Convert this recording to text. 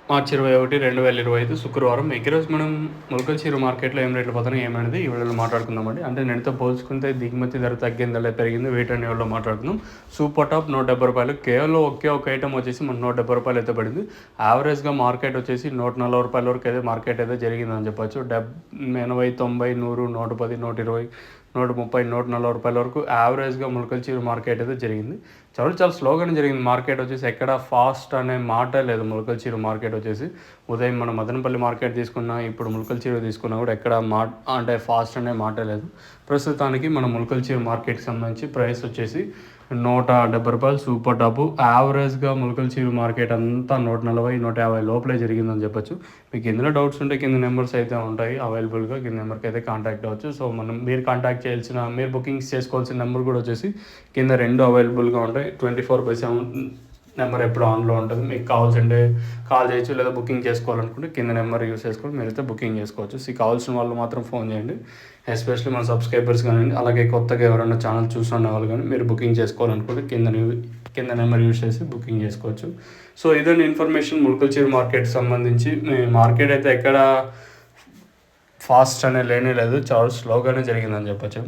మార్చి 21, 2025 శుక్రవారం. ఈరోజు మనం మొలకల్చీరు మార్కెట్లో ఏం రేట్లు పోతున్నాయి ఏమనేది ఈ వీడియోలో మాట్లాడుకుందామండి. అంటే నిన్నతో పోల్చుకుంటే దిగుమతి ధర తగ్గిందా లేదా పెరిగింది వీటన్ని వీడియోలో మాట్లాడుకుందాం. సూపర్ టాప్ ₹170 కేవలం ఒకే ఒక ఐటమ్ వచ్చేసి మన ₹170 అయితే పడింది. యావరేజ్గా మార్కెట్ వచ్చేసి ₹140 వరకు అయితే మార్కెట్ అయితే జరిగిందని చెప్పొచ్చు. 80, 90, 100, 110, 120, 130, ₹140 వరకు యావరేజ్గా మొలకల్చీరు మార్కెట్ అయితే జరిగింది. చాలా స్లోగానే జరిగింది మార్కెట్ వచ్చేసి. ఎక్కడ ఫాస్ట్ అనే మాటే లేదు. మొలకల్చీరు మార్కెట్ వచ్చేసి ఉదయం మనం మదనపల్లి మార్కెట్ తీసుకున్నా, ఇప్పుడు మొలకల్చీరు తీసుకున్నా కూడా ఎక్కడ అంటే ఫాస్ట్ అనే మాటే లేదు. ప్రస్తుతానికి మన మొలకల్చీరు మార్కెట్కి సంబంధించి ప్రైస్ వచ్చేసి ₹170 సూపర్ టాపు. యావరేజ్గా మొలకల్చీరు మార్కెట్ అంతా 140, 150 లోపలే జరిగిందని చెప్పొచ్చు. మీకు ఇందులో డౌట్స్ ఉంటే కింద నెంబర్స్ అయితే ఉంటాయి అవైలబుల్గా, కింద నెంబర్కి అయితే కాంటాక్ట్ అవ్వచ్చు. సో మీరు కాంటాక్ట్ చేయాల్సిన, మీరు బుకింగ్స్ చేసుకోవాల్సిన నెంబర్ కూడా వచ్చేసి కింద 2 అవైలబుల్గా ఉంటాయి. 24/7 నెంబర్ ఎప్పుడు ఆన్లో ఉంటుంది. మీకు కావాల్సింటే కాల్ చేయొచ్చు, లేదా బుకింగ్ చేసుకోవాలనుకుంటే కింద నెంబర్ యూస్ చేసుకొని మీరైతే బుకింగ్ చేసుకోవచ్చు. కావాల్సిన వాళ్ళు మాత్రం ఫోన్ చేయండి. ఎస్పెషల్లీ మన సబ్స్క్రైబర్స్ కానీ, అలాగే కొత్తగా ఎవరైనా ఛానల్ చూస్తున్న వాళ్ళు కానీ మీరు బుకింగ్ చేసుకోవాలనుకుంటే కింద నెంబర్ యూస్ చేసి బుకింగ్ చేసుకోవచ్చు. సో ఇదండి ఇన్ఫర్మేషన్ మొలకల్చీరు మార్కెట్కి సంబంధించి. మార్కెట్ అయితే ఎక్కడ ఫాస్ట్ అనేది లేనే లేదు, చాలా స్లోగానే జరిగిందని చెప్పచ్చు.